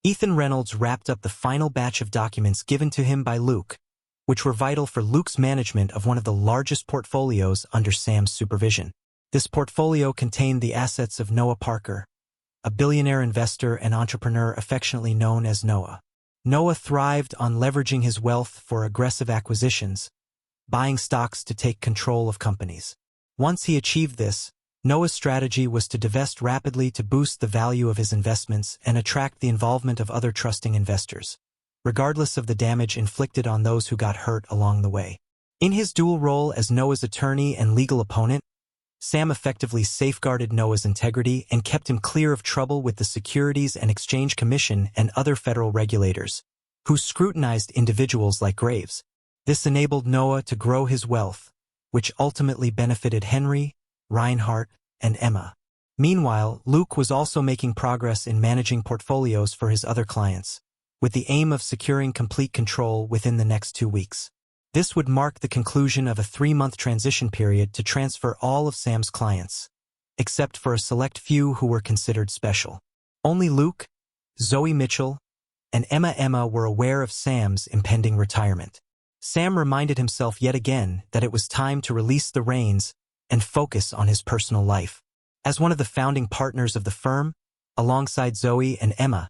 Ethan Reynolds wrapped up the final batch of documents given to him by Luke, which were vital for Luke's management of one of the largest portfolios under Sam's supervision. This portfolio contained the assets of Noah Parker, a billionaire investor and entrepreneur affectionately known as Noah. Noah thrived on leveraging his wealth for aggressive acquisitions, buying stocks to take control of companies. Once he achieved this, Noah's strategy was to divest rapidly to boost the value of his investments and attract the involvement of other trusting investors, regardless of the damage inflicted on those who got hurt along the way. In his dual role as Noah's attorney and legal opponent, Sam effectively safeguarded Noah's integrity and kept him clear of trouble with the Securities and Exchange Commission and other federal regulators, who scrutinized individuals like Graves. This enabled Noah to grow his wealth, which ultimately benefited Henry, Reinhardt, and Emma. Meanwhile, Luke was also making progress in managing portfolios for his other clients, with the aim of securing complete control within the next 2 weeks. This would mark the conclusion of a 3-month transition period to transfer all of Sam's clients, except for a select few who were considered special. Only Luke, Zoe Mitchell, and Emma were aware of Sam's impending retirement. Sam reminded himself yet again that it was time to release the reins and focus on his personal life. As one of the founding partners of the firm, alongside Zoe and Emma,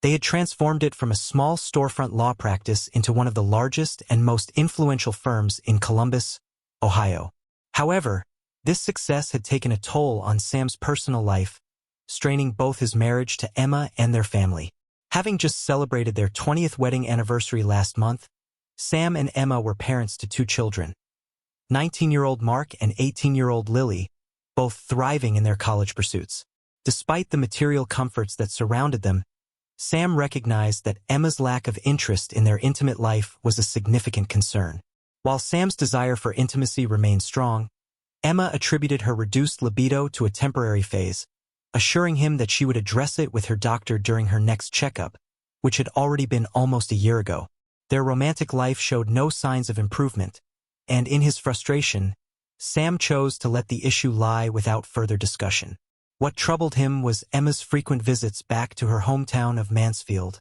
they had transformed it from a small storefront law practice into one of the largest and most influential firms in Columbus, Ohio. However, this success had taken a toll on Sam's personal life, straining both his marriage to Emma and their family. Having just celebrated their 20th wedding anniversary last month, Sam and Emma were parents to 2 children, 19-year-old Mark and 18-year-old Lily, both thriving in their college pursuits. Despite the material comforts that surrounded them, Sam recognized that Emma's lack of interest in their intimate life was a significant concern. While Sam's desire for intimacy remained strong, Emma attributed her reduced libido to a temporary phase, assuring him that she would address it with her doctor during her next checkup, which had already been almost a year ago. Their romantic life showed no signs of improvement, and in his frustration, Sam chose to let the issue lie without further discussion. What troubled him was Emma's frequent visits back to her hometown of Mansfield,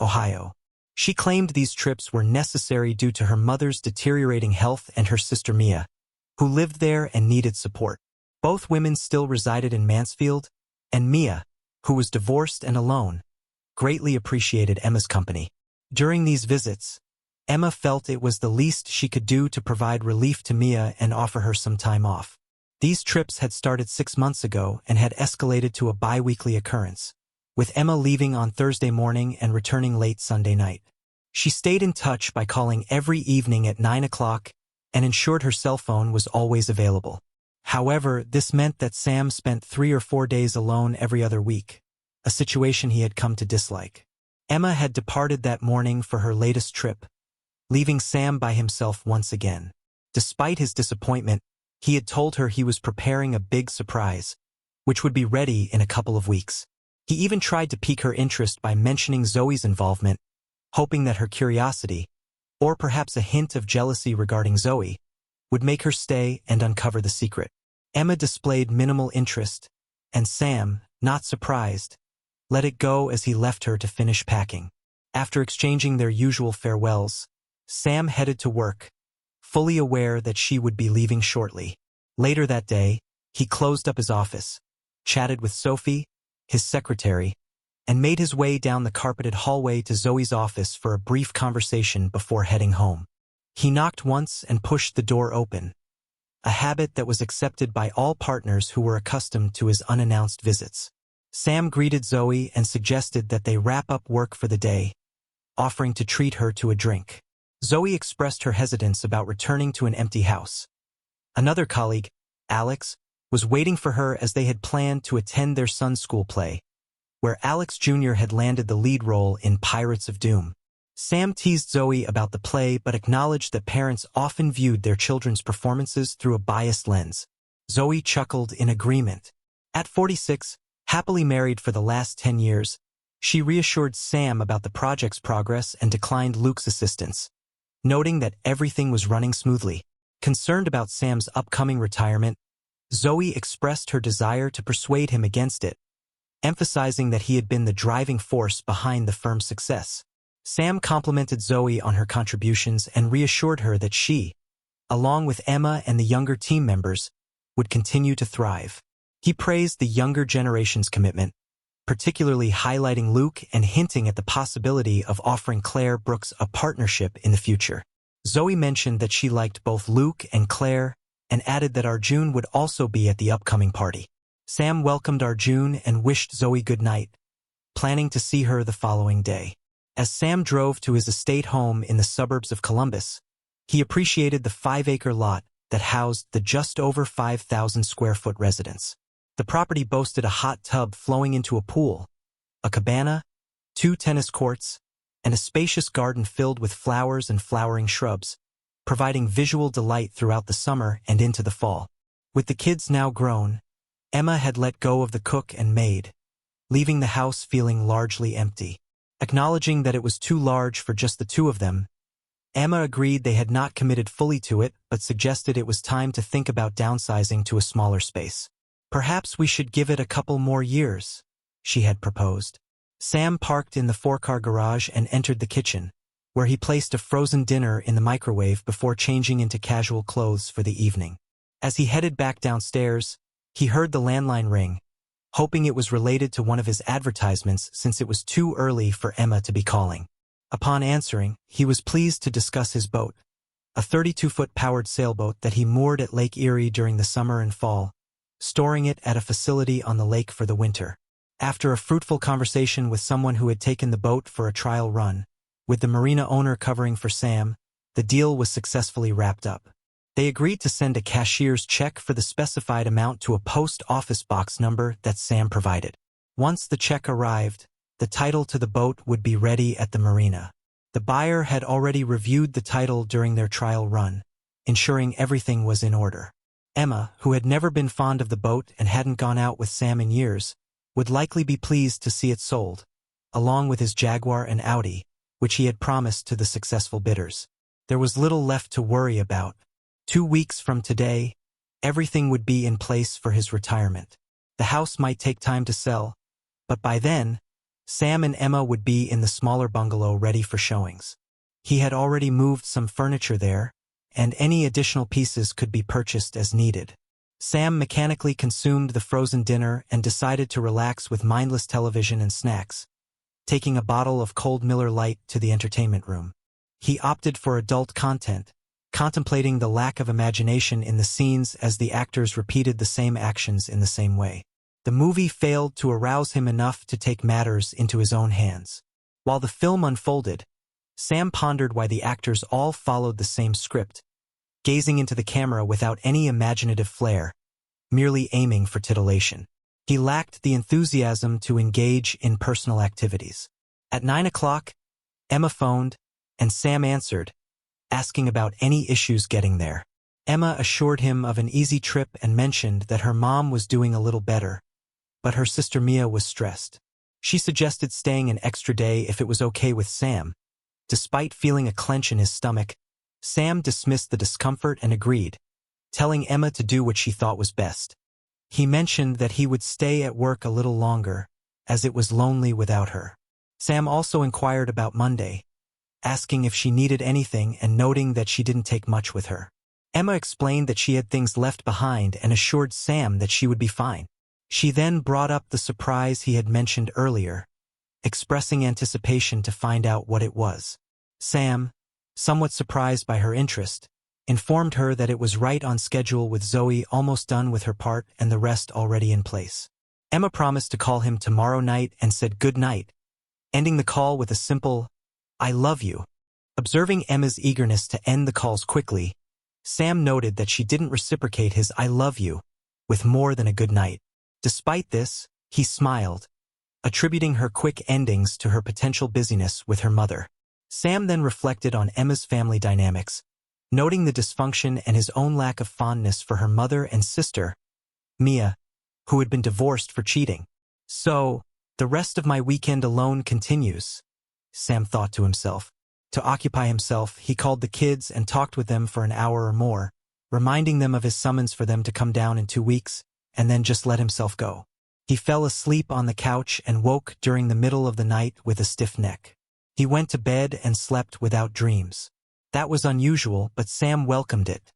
Ohio. She claimed these trips were necessary due to her mother's deteriorating health and her sister Mia, who lived there and needed support. Both women still resided in Mansfield, and Mia, who was divorced and alone, greatly appreciated Emma's company. During these visits, Emma felt it was the least she could do to provide relief to Mia and offer her some time off. These trips had started 6 months ago and had escalated to a bi-weekly occurrence, with Emma leaving on Thursday morning and returning late Sunday night. She stayed in touch by calling every evening at 9 o'clock and ensured her cell phone was always available. However, this meant that Sam spent 3 or 4 days alone every other week, a situation he had come to dislike. Emma had departed that morning for her latest trip, leaving Sam by himself once again. Despite his disappointment, he had told her he was preparing a big surprise, which would be ready in a couple of weeks. He even tried to pique her interest by mentioning Zoe's involvement, hoping that her curiosity, or perhaps a hint of jealousy regarding Zoe, would make her stay and uncover the secret. Emma displayed minimal interest, and Sam, not surprised, let it go as he left her to finish packing. After exchanging their usual farewells, Sam headed to work, fully aware that she would be leaving shortly. Later that day, he closed up his office, chatted with Sophie, his secretary, and made his way down the carpeted hallway to Zoe's office for a brief conversation before heading home. He knocked once and pushed the door open, a habit that was accepted by all partners who were accustomed to his unannounced visits. Sam greeted Zoe and suggested that they wrap up work for the day, offering to treat her to a drink. Zoe expressed her hesitance about returning to an empty house. Another colleague, Alex, was waiting for her as they had planned to attend their son's school play, where Alex Jr. had landed the lead role in Pirates of Doom. Sam teased Zoe about the play but acknowledged that parents often viewed their children's performances through a biased lens. Zoe chuckled in agreement. At 46, happily married for the last 10 years, she reassured Sam about the project's progress and declined Luke's assistance, noting that everything was running smoothly. Concerned about Sam's upcoming retirement, Zoe expressed her desire to persuade him against it, emphasizing that he had been the driving force behind the firm's success. Sam complimented Zoe on her contributions and reassured her that she, along with Emma and the younger team members, would continue to thrive. He praised the younger generation's commitment, particularly highlighting Luke and hinting at the possibility of offering Claire Brooks a partnership in the future. Zoe mentioned that she liked both Luke and Claire and added that Arjun would also be at the upcoming party. Sam welcomed Arjun and wished Zoe good night, planning to see her the following day. As Sam drove to his estate home in the suburbs of Columbus, he appreciated the 5-acre lot that housed the just over 5,000 square foot residence. The property boasted a hot tub flowing into a pool, a cabana, 2 tennis courts, and a spacious garden filled with flowers and flowering shrubs, providing visual delight throughout the summer and into the fall. With the kids now grown, Emma had let go of the cook and maid, leaving the house feeling largely empty. Acknowledging that it was too large for just the two of them, Emma agreed they had not committed fully to it but suggested it was time to think about downsizing to a smaller space. "Perhaps we should give it a couple more years," she had proposed. Sam parked in the 4-car garage and entered the kitchen, where he placed a frozen dinner in the microwave before changing into casual clothes for the evening. As he headed back downstairs, he heard the landline ring, hoping it was related to one of his advertisements since it was too early for Emma to be calling. Upon answering, he was pleased to discuss his boat, a 32-foot powered sailboat that he moored at Lake Erie during the summer and fall, storing it at a facility on the lake for the winter. After a fruitful conversation with someone who had taken the boat for a trial run, with the marina owner covering for Sam, the deal was successfully wrapped up. They agreed to send a cashier's check for the specified amount to a post office box number that Sam provided. Once the check arrived, the title to the boat would be ready at the marina. The buyer had already reviewed the title during their trial run, ensuring everything was in order. Emma, who had never been fond of the boat and hadn't gone out with Sam in years, would likely be pleased to see it sold, along with his Jaguar and Audi, which he had promised to the successful bidders. There was little left to worry about. 2 weeks from today, everything would be in place for his retirement. The house might take time to sell, but by then, Sam and Emma would be in the smaller bungalow ready for showings. He had already moved some furniture there, and any additional pieces could be purchased as needed. Sam mechanically consumed the frozen dinner and decided to relax with mindless television and snacks, taking a bottle of cold Miller Lite to the entertainment room. He opted for adult content, contemplating the lack of imagination in the scenes as the actors repeated the same actions in the same way. The movie failed to arouse him enough to take matters into his own hands. While the film unfolded, Sam pondered why the actors all followed the same script, gazing into the camera without any imaginative flair, merely aiming for titillation. He lacked the enthusiasm to engage in personal activities. At 9 o'clock, Emma phoned, and Sam answered, asking about any issues getting there. Emma assured him of an easy trip and mentioned that her mom was doing a little better, but her sister Mia was stressed. She suggested staying an extra day if it was okay with Sam. Despite feeling a clench in his stomach, Sam dismissed the discomfort and agreed, telling Emma to do what she thought was best. He mentioned that he would stay at work a little longer, as it was lonely without her. Sam also inquired about Monday, asking if she needed anything and noting that she didn't take much with her. Emma explained that she had things left behind and assured Sam that she would be fine. She then brought up the surprise he had mentioned earlier, expressing anticipation to find out what it was. Sam, somewhat surprised by her interest, informed her that it was right on schedule with Zoe almost done with her part and the rest already in place. Emma promised to call him tomorrow night and said good night, ending the call with a simple, "I love you." Observing Emma's eagerness to end the calls quickly, Sam noted that she didn't reciprocate his "I love you" with more than a good night. Despite this, he smiled, attributing her quick endings to her potential busyness with her mother. Sam then reflected on Emma's family dynamics, noting the dysfunction and his own lack of fondness for her mother and sister, Mia, who had been divorced for cheating. So, the rest of my weekend alone continues, Sam thought to himself. To occupy himself, he called the kids and talked with them for an hour or more, reminding them of his summons for them to come down in 2 weeks, and then just let himself go. He fell asleep on the couch and woke during the middle of the night with a stiff neck. He went to bed and slept without dreams. That was unusual, but Sam welcomed it.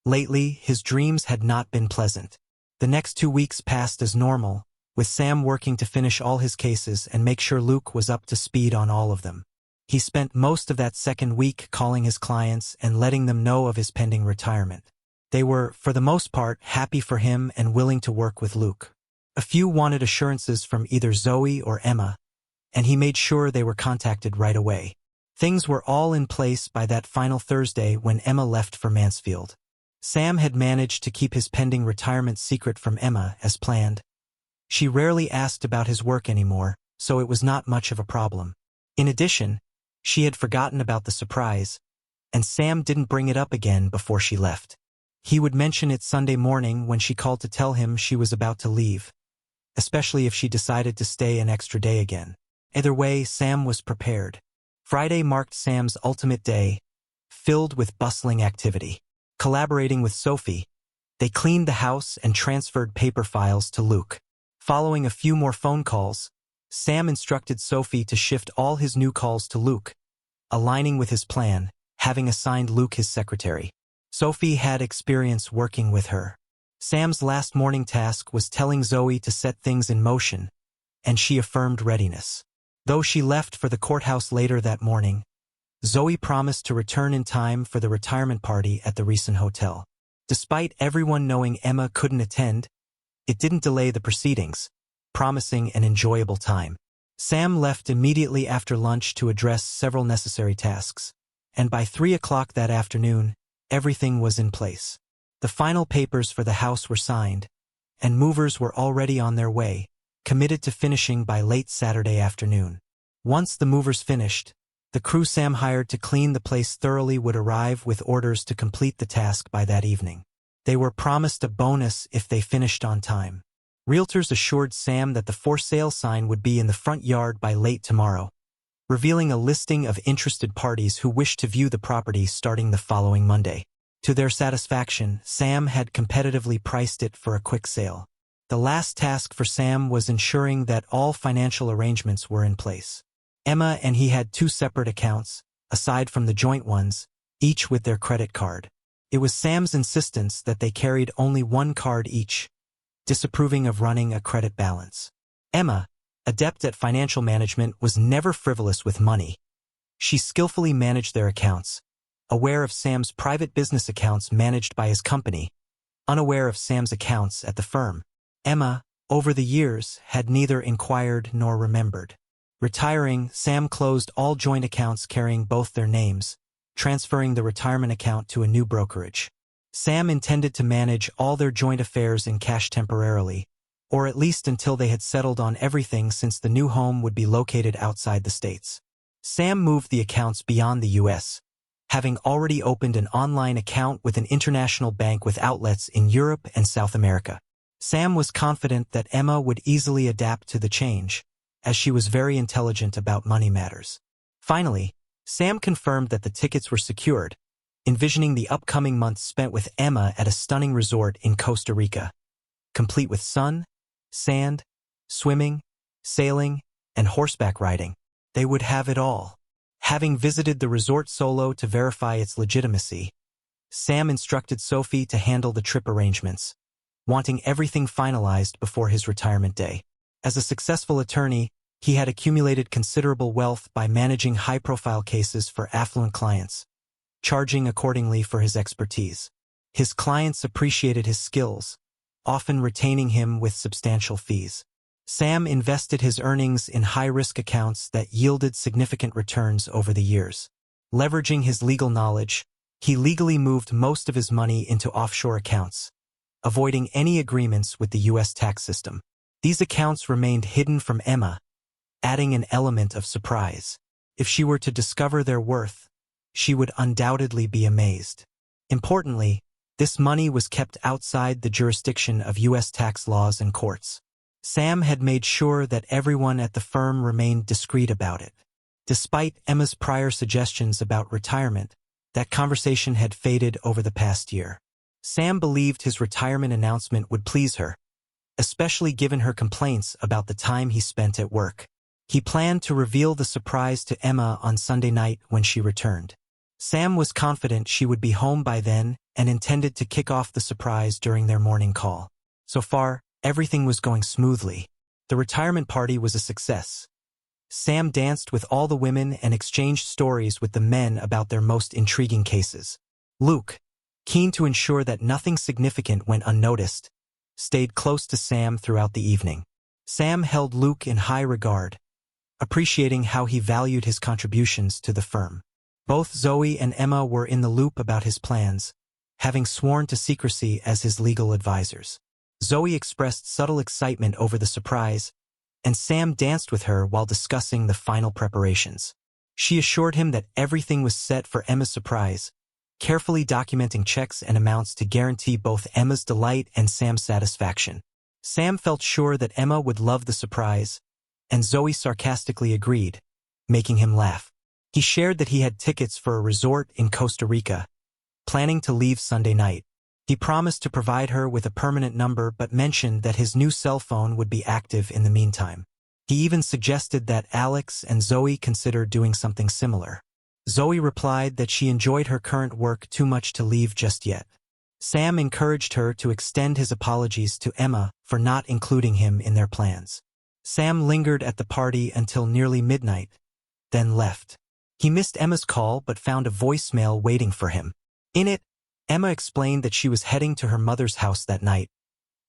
Lately, his dreams had not been pleasant. The next 2 weeks passed as normal, with Sam working to finish all his cases and make sure Luke was up to speed on all of them. He spent most of that second week calling his clients and letting them know of his pending retirement. They were, for the most part, happy for him and willing to work with Luke. A few wanted assurances from either Zoe or Emma, and he made sure they were contacted right away. Things were all in place by that final Thursday when Emma left for Mansfield. Sam had managed to keep his pending retirement secret from Emma as planned. She rarely asked about his work anymore, so it was not much of a problem. In addition, she had forgotten about the surprise, and Sam didn't bring it up again before she left. He would mention it Sunday morning when she called to tell him she was about to leave, especially if she decided to stay an extra day again. Either way, Sam was prepared. Friday marked Sam's ultimate day, filled with bustling activity. Collaborating with Sophie, they cleaned the house and transferred paper files to Luke. Following a few more phone calls, Sam instructed Sophie to shift all his new calls to Luke, aligning with his plan, having assigned Luke his secretary. Sophie had experience working with her. Sam's last morning task was telling Zoe to set things in motion, and she affirmed readiness. Though she left for the courthouse later that morning, Zoe promised to return in time for the retirement party at the recent hotel. Despite everyone knowing Emma couldn't attend, it didn't delay the proceedings, promising an enjoyable time. Sam left immediately after lunch to address several necessary tasks, and by 3 o'clock that afternoon, everything was in place. The final papers for the house were signed, and movers were already on their way, committed to finishing by late Saturday afternoon. Once the movers finished, the crew Sam hired to clean the place thoroughly would arrive with orders to complete the task by that evening. They were promised a bonus if they finished on time. Realtors assured Sam that the for sale sign would be in the front yard by late tomorrow, revealing a listing of interested parties who wished to view the property starting the following Monday. To their satisfaction, Sam had competitively priced it for a quick sale. The last task for Sam was ensuring that all financial arrangements were in place. Emma and he had 2 separate accounts, aside from the joint ones, each with their credit card. It was Sam's insistence that they carried only 1 card each, disapproving of running a credit balance. Emma, adept at financial management, was never frivolous with money. She skillfully managed their accounts, aware of Sam's private business accounts managed by his company, unaware of Sam's accounts at the firm. Emma, over the years, had neither inquired nor remembered. Retiring, Sam closed all joint accounts carrying both their names, transferring the retirement account to a new brokerage. Sam intended to manage all their joint affairs in cash temporarily, or at least until they had settled on everything, since the new home would be located outside the States. Sam moved the accounts beyond the U.S., having already opened an online account with an international bank with outlets in Europe and South America. Sam was confident that Emma would easily adapt to the change, as she was very intelligent about money matters. Finally, Sam confirmed that the tickets were secured, envisioning the upcoming months spent with Emma at a stunning resort in Costa Rica, complete with sun, sand, swimming, sailing, and horseback riding. They would have it all. Having visited the resort solo to verify its legitimacy, Sam instructed Sophie to handle the trip arrangements, wanting everything finalized before his retirement day. As a successful attorney, he had accumulated considerable wealth by managing high-profile cases for affluent clients, charging accordingly for his expertise. His clients appreciated his skills, often retaining him with substantial fees. Sam invested his earnings in high-risk accounts that yielded significant returns over the years. Leveraging his legal knowledge, he legally moved most of his money into offshore accounts, avoiding any agreements with the U.S. tax system. These accounts remained hidden from Emma, adding an element of surprise. If she were to discover their worth, she would undoubtedly be amazed. Importantly, this money was kept outside the jurisdiction of U.S. tax laws and courts. Sam had made sure that everyone at the firm remained discreet about it. Despite Emma's prior suggestions about retirement, that conversation had faded over the past year. Sam believed his retirement announcement would please her, especially given her complaints about the time he spent at work. He planned to reveal the surprise to Emma on Sunday night when she returned. Sam was confident she would be home by then and intended to kick off the surprise during their morning call. So far, everything was going smoothly. The retirement party was a success. Sam danced with all the women and exchanged stories with the men about their most intriguing cases. Luke, keen to ensure that nothing significant went unnoticed, stayed close to Sam throughout the evening. Sam held Luke in high regard, appreciating how he valued his contributions to the firm. Both Zoe and Emma were in the loop about his plans, having sworn to secrecy as his legal advisors. Zoe expressed subtle excitement over the surprise, and Sam danced with her while discussing the final preparations. She assured him that everything was set for Emma's surprise, carefully documenting checks and amounts to guarantee both Emma's delight and Sam's satisfaction. Sam felt sure that Emma would love the surprise, and Zoe sarcastically agreed, making him laugh. He shared that he had tickets for a resort in Costa Rica, planning to leave Sunday night. He promised to provide her with a permanent number but mentioned that his new cell phone would be active in the meantime. He even suggested that Alex and Zoe consider doing something similar. Zoe replied that she enjoyed her current work too much to leave just yet. Sam encouraged her to extend his apologies to Emma for not including him in their plans. Sam lingered at the party until nearly midnight, then left. He missed Emma's call but found a voicemail waiting for him. In it, Emma explained that she was heading to her mother's house that night,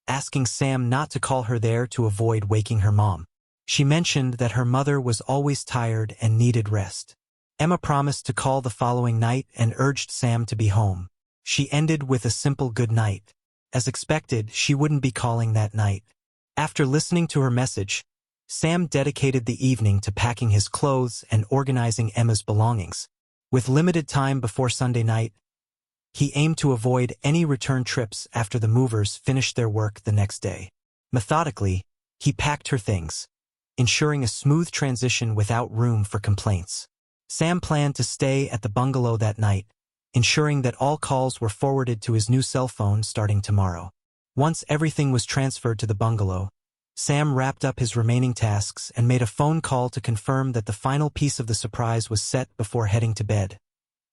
asking Sam not to call her there to avoid waking her mom. She mentioned that her mother was always tired and needed rest. Emma promised to call the following night and urged Sam to be home. She ended with a simple good night. As expected, she wouldn't be calling that night. After listening to her message, Sam dedicated the evening to packing his clothes and organizing Emma's belongings. With limited time before Sunday night, he aimed to avoid any return trips after the movers finished their work the next day. Methodically, he packed her things, ensuring a smooth transition without room for complaints. Sam planned to stay at the bungalow that night, ensuring that all calls were forwarded to his new cell phone starting tomorrow. Once everything was transferred to the bungalow, Sam wrapped up his remaining tasks and made a phone call to confirm that the final piece of the surprise was set before heading to bed,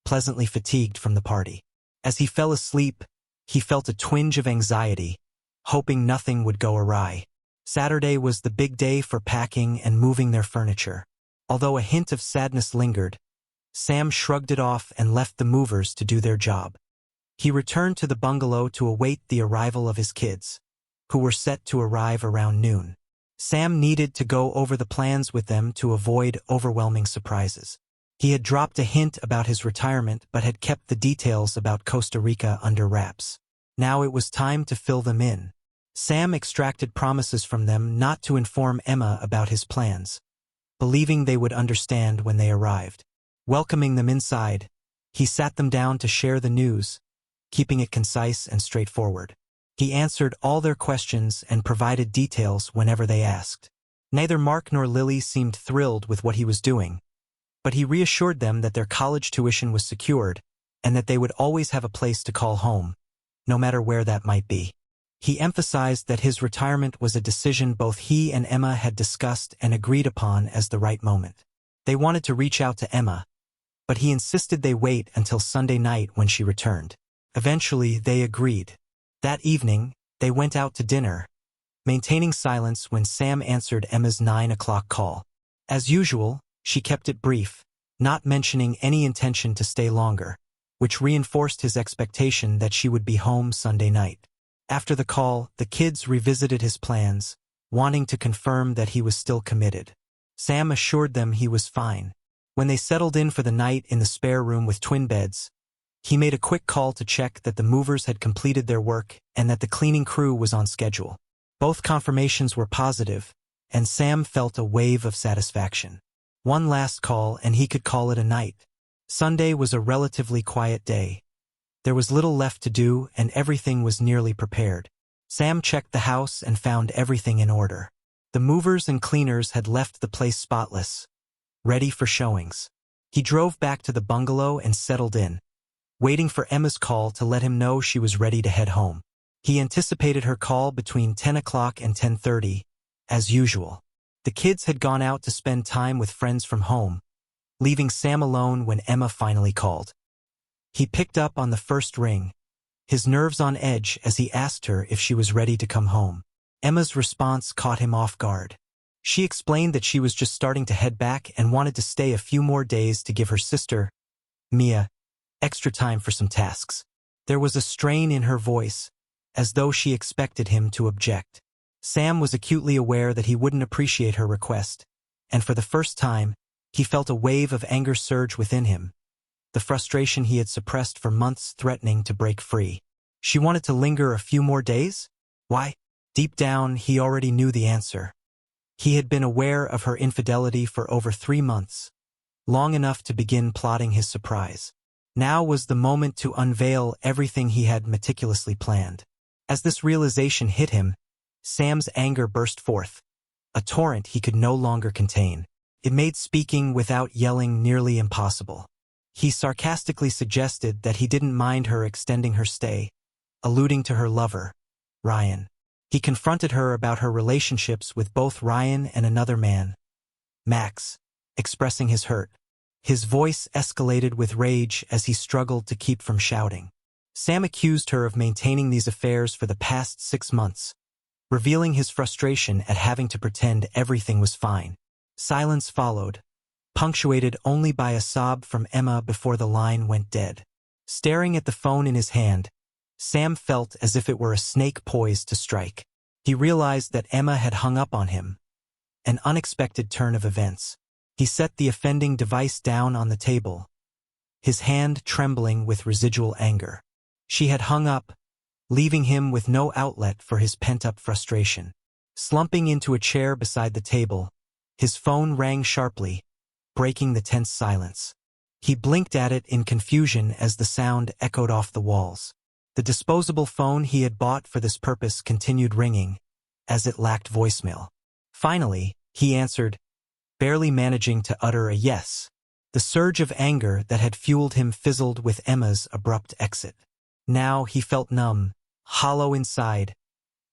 pleasantly fatigued from the party. As he fell asleep, he felt a twinge of anxiety, hoping nothing would go awry. Saturday was the big day for packing and moving their furniture. Although a hint of sadness lingered, Sam shrugged it off and left the movers to do their job. He returned to the bungalow to await the arrival of his kids, who were set to arrive around noon. Sam needed to go over the plans with them to avoid overwhelming surprises. He had dropped a hint about his retirement but had kept the details about Costa Rica under wraps. Now it was time to fill them in. Sam extracted promises from them not to inform Emma about his plans, believing they would understand when they arrived. Welcoming them inside, he sat them down to share the news, keeping it concise and straightforward. He answered all their questions and provided details whenever they asked. Neither Mark nor Lily seemed thrilled with what he was doing, but he reassured them that their college tuition was secured and that they would always have a place to call home, no matter where that might be. He emphasized that his retirement was a decision both he and Emma had discussed and agreed upon as the right moment. They wanted to reach out to Emma, but he insisted they wait until Sunday night when she returned. Eventually, they agreed. That evening, they went out to dinner, maintaining silence when Sam answered Emma's 9 o'clock call. As usual, she kept it brief, not mentioning any intention to stay longer, which reinforced his expectation that she would be home Sunday night. After the call, the kids revisited his plans, wanting to confirm that he was still committed. Sam assured them he was fine. When they settled in for the night in the spare room with twin beds, he made a quick call to check that the movers had completed their work and that the cleaning crew was on schedule. Both confirmations were positive, and Sam felt a wave of satisfaction. One last call and he could call it a night. Sunday was a relatively quiet day. There was little left to do and everything was nearly prepared. Sam checked the house and found everything in order. The movers and cleaners had left the place spotless, ready for showings. He drove back to the bungalow and settled in, waiting for Emma's call to let him know she was ready to head home. He anticipated her call between 10 o'clock and 10:30, as usual. The kids had gone out to spend time with friends from home, leaving Sam alone when Emma finally called. He picked up on the first ring, his nerves on edge as he asked her if she was ready to come home. Emma's response caught him off guard. She explained that she was just starting to head back and wanted to stay a few more days to give her sister, Mia, extra time for some tasks. There was a strain in her voice, as though she expected him to object. Sam was acutely aware that he wouldn't appreciate her request, and for the first time, he felt a wave of anger surge within him, the frustration he had suppressed for months threatening to break free. She wanted to linger a few more days? Why? Deep down, he already knew the answer. He had been aware of her infidelity for over 3 months, long enough to begin plotting his surprise. Now was the moment to unveil everything he had meticulously planned. As this realization hit him, Sam's anger burst forth, a torrent he could no longer contain. It made speaking without yelling nearly impossible. He sarcastically suggested that he didn't mind her extending her stay, alluding to her lover, Ryan. He confronted her about her relationships with both Ryan and another man, Max, expressing his hurt. His voice escalated with rage as he struggled to keep from shouting. Sam accused her of maintaining these affairs for the past 6 months, revealing his frustration at having to pretend everything was fine. Silence followed, punctuated only by a sob from Emma before the line went dead. Staring at the phone in his hand, Sam felt as if it were a snake poised to strike. He realized that Emma had hung up on him, an unexpected turn of events. He set the offending device down on the table, his hand trembling with residual anger. She had hung up, leaving him with no outlet for his pent-up frustration. Slumping into a chair beside the table, his phone rang sharply, breaking the tense silence. He blinked at it in confusion as the sound echoed off the walls. The disposable phone he had bought for this purpose continued ringing, as it lacked voicemail. Finally, he answered, barely managing to utter a yes. The surge of anger that had fueled him fizzled with Emma's abrupt exit. Now he felt numb, hollow inside,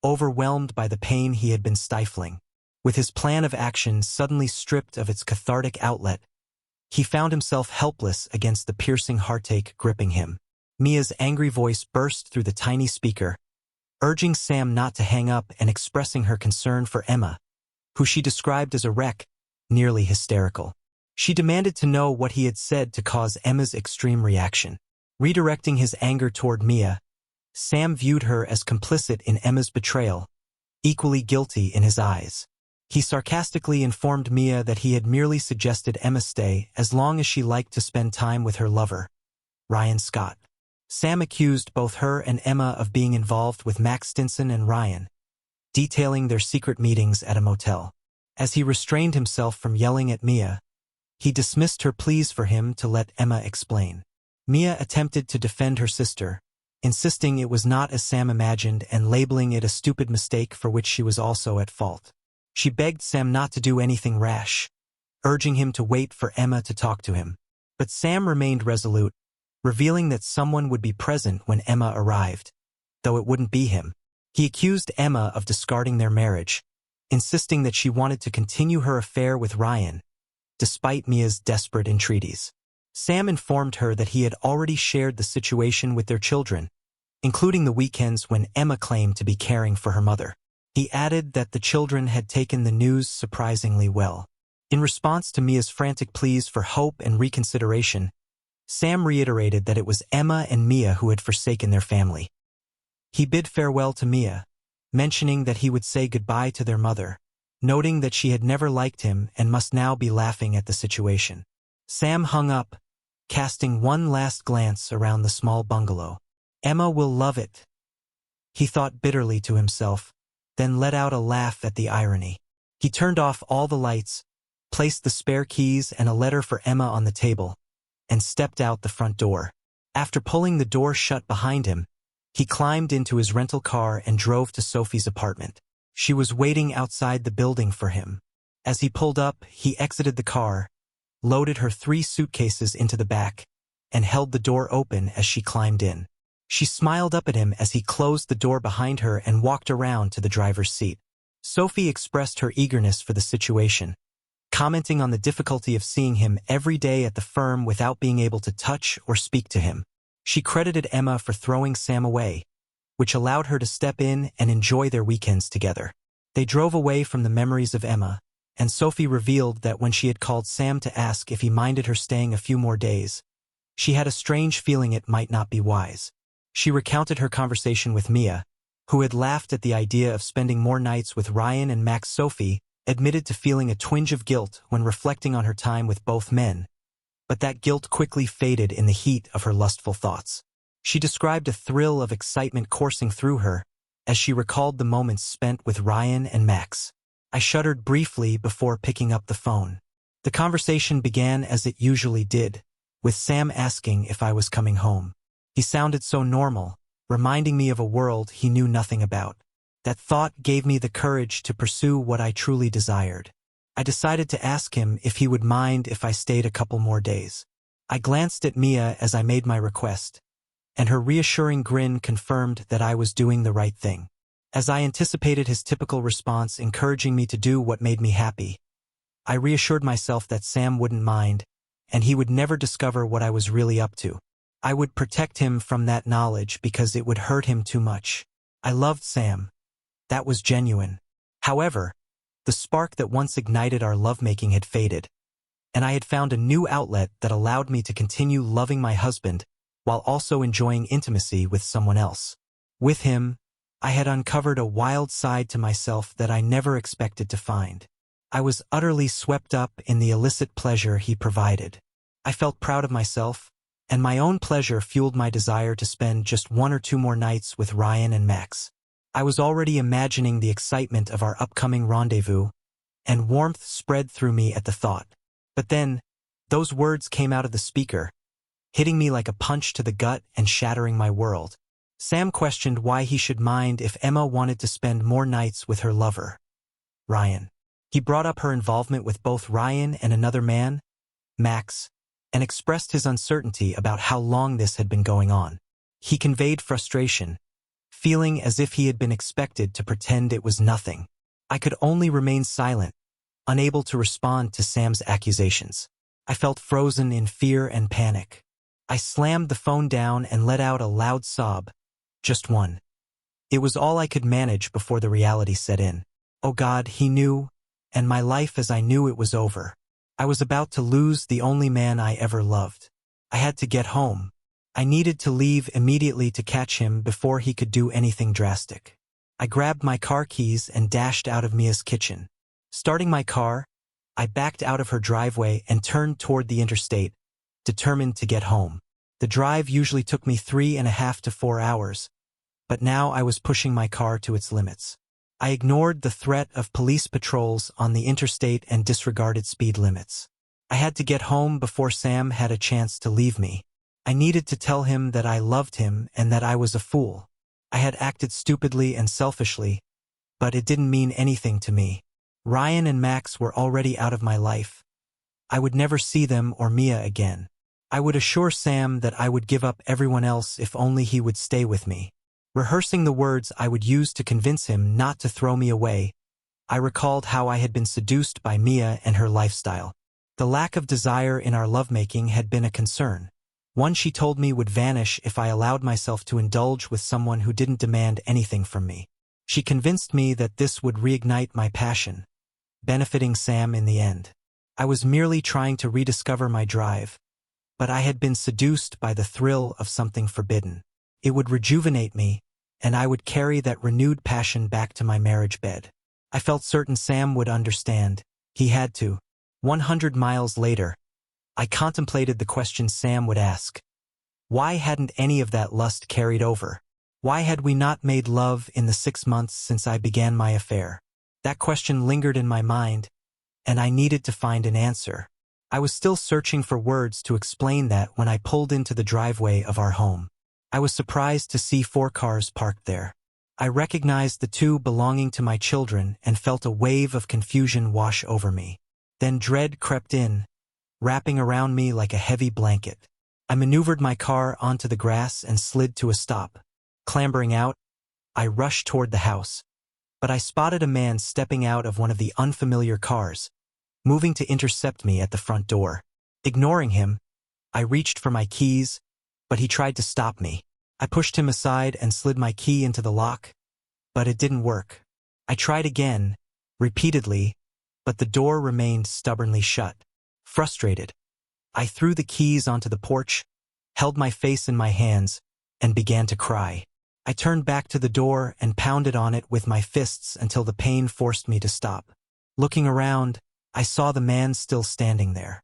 overwhelmed by the pain he had been stifling. With his plan of action suddenly stripped of its cathartic outlet, he found himself helpless against the piercing heartache gripping him. Mia's angry voice burst through the tiny speaker, urging Sam not to hang up and expressing her concern for Emma, who she described as a wreck, nearly hysterical. She demanded to know what he had said to cause Emma's extreme reaction. Redirecting his anger toward Mia, Sam viewed her as complicit in Emma's betrayal, equally guilty in his eyes. He sarcastically informed Mia that he had merely suggested Emma stay as long as she liked to spend time with her lover, Ryan Scott. Sam accused both her and Emma of being involved with Max Stinson and Ryan, detailing their secret meetings at a motel. As he restrained himself from yelling at Mia, he dismissed her pleas for him to let Emma explain. Mia attempted to defend her sister, insisting it was not as Sam imagined and labeling it a stupid mistake for which she was also at fault. She begged Sam not to do anything rash, urging him to wait for Emma to talk to him. But Sam remained resolute, revealing that someone would be present when Emma arrived, though it wouldn't be him. He accused Emma of discarding their marriage, insisting that she wanted to continue her affair with Ryan, despite Mia's desperate entreaties. Sam informed her that he had already shared the situation with their children, including the weekends when Emma claimed to be caring for her mother. He added that the children had taken the news surprisingly well. In response to Mia's frantic pleas for hope and reconsideration, Sam reiterated that it was Emma and Mia who had forsaken their family. He bid farewell to Mia, mentioning that he would say goodbye to their mother, noting that she had never liked him and must now be laughing at the situation. Sam hung up, casting one last glance around the small bungalow. Emma will love it, he thought bitterly to himself, then let out a laugh at the irony. He turned off all the lights, placed the spare keys and a letter for Emma on the table, and stepped out the front door. After pulling the door shut behind him, he climbed into his rental car and drove to Sophie's apartment. She was waiting outside the building for him. As he pulled up, he exited the car, loaded her 3 suitcases into the back, and held the door open as she climbed in. She smiled up at him as he closed the door behind her and walked around to the driver's seat. Sophie expressed her eagerness for the situation, commenting on the difficulty of seeing him every day at the firm without being able to touch or speak to him. She credited Emma for throwing Sam away, which allowed her to step in and enjoy their weekends together. They drove away from the memories of Emma, and Sophie revealed that when she had called Sam to ask if he minded her staying a few more days, she had a strange feeling it might not be wise. She recounted her conversation with Mia, who had laughed at the idea of spending more nights with Ryan and Max. Sophie admitted to feeling a twinge of guilt when reflecting on her time with both men, but that guilt quickly faded in the heat of her lustful thoughts. She described a thrill of excitement coursing through her as she recalled the moments spent with Ryan and Max. I shuddered briefly before picking up the phone. The conversation began as it usually did, with Sam asking if I was coming home. He sounded so normal, reminding me of a world he knew nothing about. That thought gave me the courage to pursue what I truly desired. I decided to ask him if he would mind if I stayed a couple more days. I glanced at Mia as I made my request, and her reassuring grin confirmed that I was doing the right thing. As I anticipated his typical response encouraging me to do what made me happy, I reassured myself that Sam wouldn't mind, and he would never discover what I was really up to. I would protect him from that knowledge because it would hurt him too much. I loved Sam. That was genuine. However, the spark that once ignited our lovemaking had faded, and I had found a new outlet that allowed me to continue loving my husband while also enjoying intimacy with someone else. With him, I had uncovered a wild side to myself that I never expected to find. I was utterly swept up in the illicit pleasure he provided. I felt proud of myself, and my own pleasure fueled my desire to spend just 1 or 2 more nights with Ryan and Max. I was already imagining the excitement of our upcoming rendezvous, and warmth spread through me at the thought. But then, those words came out of the speaker, hitting me like a punch to the gut and shattering my world. Sam questioned why he should mind if Emma wanted to spend more nights with her lover, Ryan. He brought up her involvement with both Ryan and another man, Max, and expressed his uncertainty about how long this had been going on. He conveyed frustration, feeling as if he had been expected to pretend it was nothing. I could only remain silent, unable to respond to Sam's accusations. I felt frozen in fear and panic. I slammed the phone down and let out a loud sob, just one. It was all I could manage before the reality set in. Oh God, he knew, and my life as I knew it was over. I was about to lose the only man I ever loved. I had to get home. I needed to leave immediately to catch him before he could do anything drastic. I grabbed my car keys and dashed out of Mia's kitchen. Starting my car, I backed out of her driveway and turned toward the interstate, determined to get home. The drive usually took me 3.5 to 4 hours, but now I was pushing my car to its limits. I ignored the threat of police patrols on the interstate and disregarded speed limits. I had to get home before Sam had a chance to leave me. I needed to tell him that I loved him and that I was a fool. I had acted stupidly and selfishly, but it didn't mean anything to me. Ryan and Max were already out of my life. I would never see them or Mia again. I would assure Sam that I would give up everyone else if only he would stay with me. Rehearsing the words I would use to convince him not to throw me away, I recalled how I had been seduced by Mia and her lifestyle. The lack of desire in our lovemaking had been a concern. One she told me would vanish if I allowed myself to indulge with someone who didn't demand anything from me. She convinced me that this would reignite my passion, benefiting Sam in the end. I was merely trying to rediscover my drive, but I had been seduced by the thrill of something forbidden. It would rejuvenate me, and I would carry that renewed passion back to my marriage bed. I felt certain Sam would understand. He had to. 100 miles later, I contemplated the question Sam would ask. Why hadn't any of that lust carried over? Why had we not made love in the 6 months since I began my affair? That question lingered in my mind, and I needed to find an answer. I was still searching for words to explain that when I pulled into the driveway of our home. I was surprised to see 4 cars parked there. I recognized the 2 belonging to my children and felt a wave of confusion wash over me. Then dread crept in, wrapping around me like a heavy blanket. I maneuvered my car onto the grass and slid to a stop. Clambering out, I rushed toward the house. But I spotted a man stepping out of one of the unfamiliar cars, moving to intercept me at the front door. Ignoring him, I reached for my keys, but he tried to stop me. I pushed him aside and slid my key into the lock, but it didn't work. I tried again, repeatedly, but the door remained stubbornly shut. Frustrated, I threw the keys onto the porch, held my face in my hands, and began to cry. I turned back to the door and pounded on it with my fists until the pain forced me to stop. Looking around, I saw the man still standing there.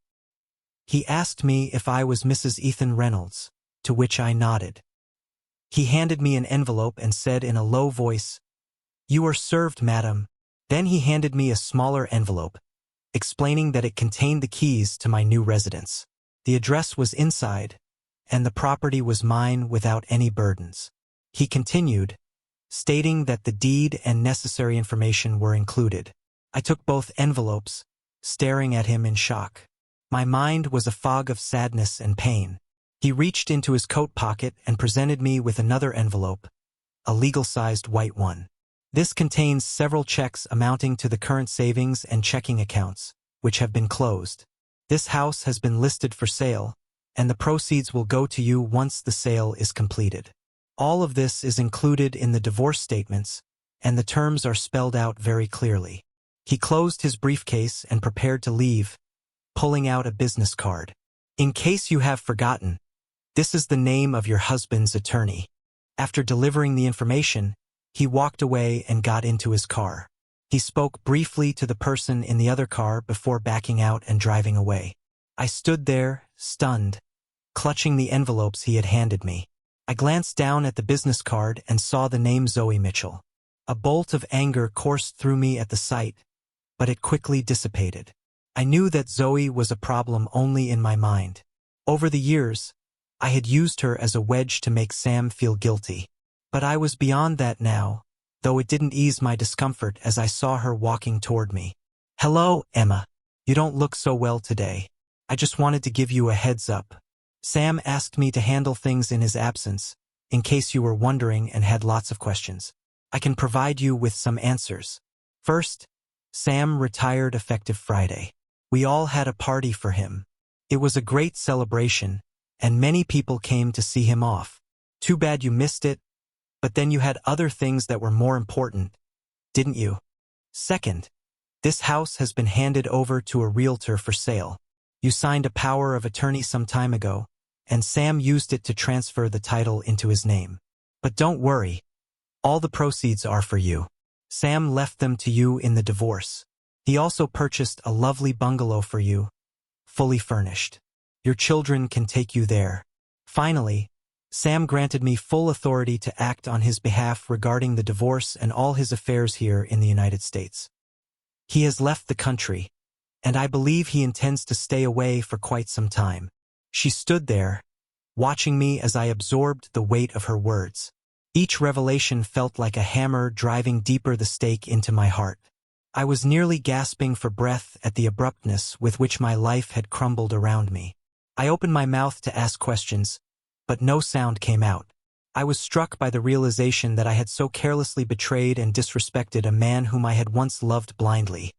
He asked me if I was Mrs. Ethan Reynolds, to which I nodded. He handed me an envelope and said in a low voice, "You are served, madam." Then he handed me a smaller envelope, explaining that it contained the keys to my new residence. The address was inside, and the property was mine without any burdens. He continued, stating that the deed and necessary information were included. I took both envelopes, staring at him in shock. My mind was a fog of sadness and pain. He reached into his coat pocket and presented me with another envelope, a legal-sized white one. This contains several checks amounting to the current savings and checking accounts, which have been closed. This house has been listed for sale, and the proceeds will go to you once the sale is completed. All of this is included in the divorce statements, and the terms are spelled out very clearly. He closed his briefcase and prepared to leave, pulling out a business card. In case you have forgotten, this is the name of your husband's attorney. After delivering the information, he walked away and got into his car. He spoke briefly to the person in the other car before backing out and driving away. I stood there, stunned, clutching the envelopes he had handed me. I glanced down at the business card and saw the name Zoe Mitchell. A bolt of anger coursed through me at the sight, but it quickly dissipated. I knew that Zoe was a problem only in my mind. Over the years, I had used her as a wedge to make Sam feel guilty. But I was beyond that now, though it didn't ease my discomfort as I saw her walking toward me. "Hello, Emma. You don't look so well today. I just wanted to give you a heads up. Sam asked me to handle things in his absence, in case you were wondering and had lots of questions. I can provide you with some answers. First, Sam retired effective Friday. We all had a party for him. It was a great celebration, and many people came to see him off. Too bad you missed it, but then you had other things that were more important, didn't you? Second, this house has been handed over to a realtor for sale. You signed a power of attorney some time ago, and Sam used it to transfer the title into his name. But don't worry, all the proceeds are for you. Sam left them to you in the divorce. He also purchased a lovely bungalow for you, fully furnished. Your children can take you there. Finally, Sam granted me full authority to act on his behalf regarding the divorce and all his affairs here in the United States. He has left the country, and I believe he intends to stay away for quite some time. She stood there, watching me as I absorbed the weight of her words. Each revelation felt like a hammer driving deeper the stake into my heart. I was nearly gasping for breath at the abruptness with which my life had crumbled around me. I opened my mouth to ask questions, but no sound came out. I was struck by the realization that I had so carelessly betrayed and disrespected a man whom I had once loved blindly.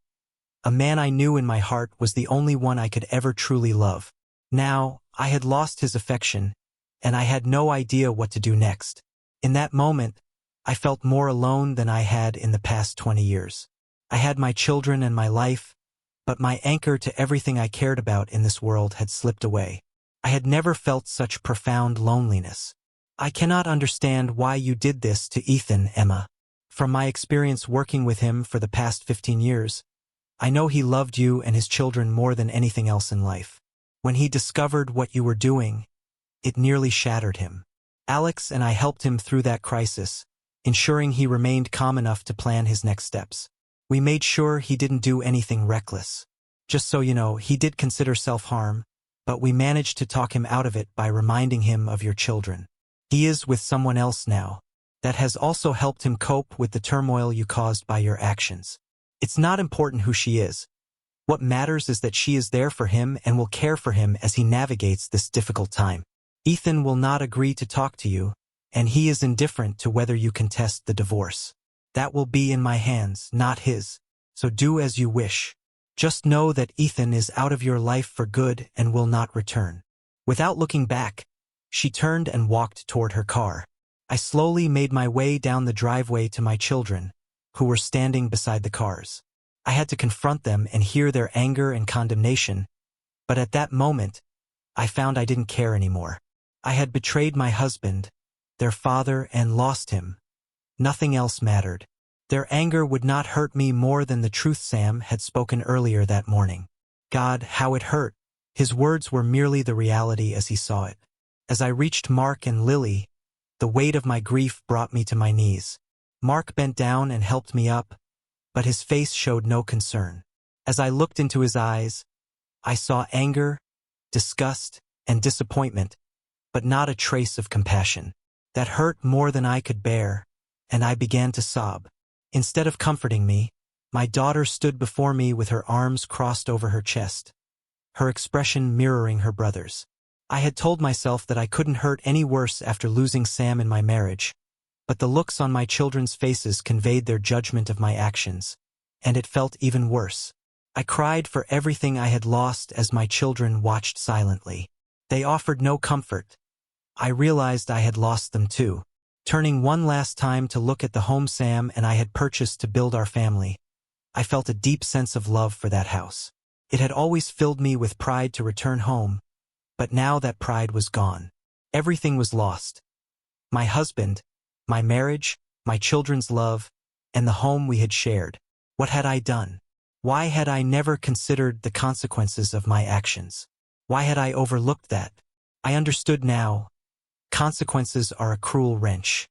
A man I knew in my heart was the only one I could ever truly love. Now, I had lost his affection, and I had no idea what to do next. In that moment, I felt more alone than I had in the past 20 years. I had my children and my life, but my anchor to everything I cared about in this world had slipped away. I had never felt such profound loneliness. I cannot understand why you did this to Ethan, Emma. From my experience working with him for the past 15 years, I know he loved you and his children more than anything else in life. When he discovered what you were doing, it nearly shattered him. Alex and I helped him through that crisis, ensuring he remained calm enough to plan his next steps. We made sure he didn't do anything reckless. Just so you know, he did consider self-harm, but we managed to talk him out of it by reminding him of your children. He is with someone else now. That has also helped him cope with the turmoil you caused by your actions. It's not important who she is. What matters is that she is there for him and will care for him as he navigates this difficult time. Ethan will not agree to talk to you, and he is indifferent to whether you contest the divorce. That will be in my hands, not his, so do as you wish. Just know that Ethan is out of your life for good and will not return." Without looking back, she turned and walked toward her car. I slowly made my way down the driveway to my children, who were standing beside the cars. I had to confront them and hear their anger and condemnation, but at that moment, I found I didn't care anymore. I had betrayed my husband, their father, and lost him. Nothing else mattered. Their anger would not hurt me more than the truth Sam had spoken earlier that morning. God, how it hurt. His words were merely the reality as he saw it. As I reached Mark and Lily, the weight of my grief brought me to my knees. Mark bent down and helped me up, but his face showed no concern. As I looked into his eyes, I saw anger, disgust, and disappointment, but not a trace of compassion. That hurt more than I could bear, and I began to sob. Instead of comforting me, my daughter stood before me with her arms crossed over her chest, her expression mirroring her brother's. I had told myself that I couldn't hurt any worse after losing Sam in my marriage, but the looks on my children's faces conveyed their judgment of my actions, and it felt even worse. I cried for everything I had lost as my children watched silently. They offered no comfort. I realized I had lost them too. Turning one last time to look at the home Sam and I had purchased to build our family, I felt a deep sense of love for that house. It had always filled me with pride to return home, but now that pride was gone. Everything was lost. My husband, my marriage, my children's love, and the home we had shared. What had I done? Why had I never considered the consequences of my actions? Why had I overlooked that? I understood now. Consequences are a cruel wrench.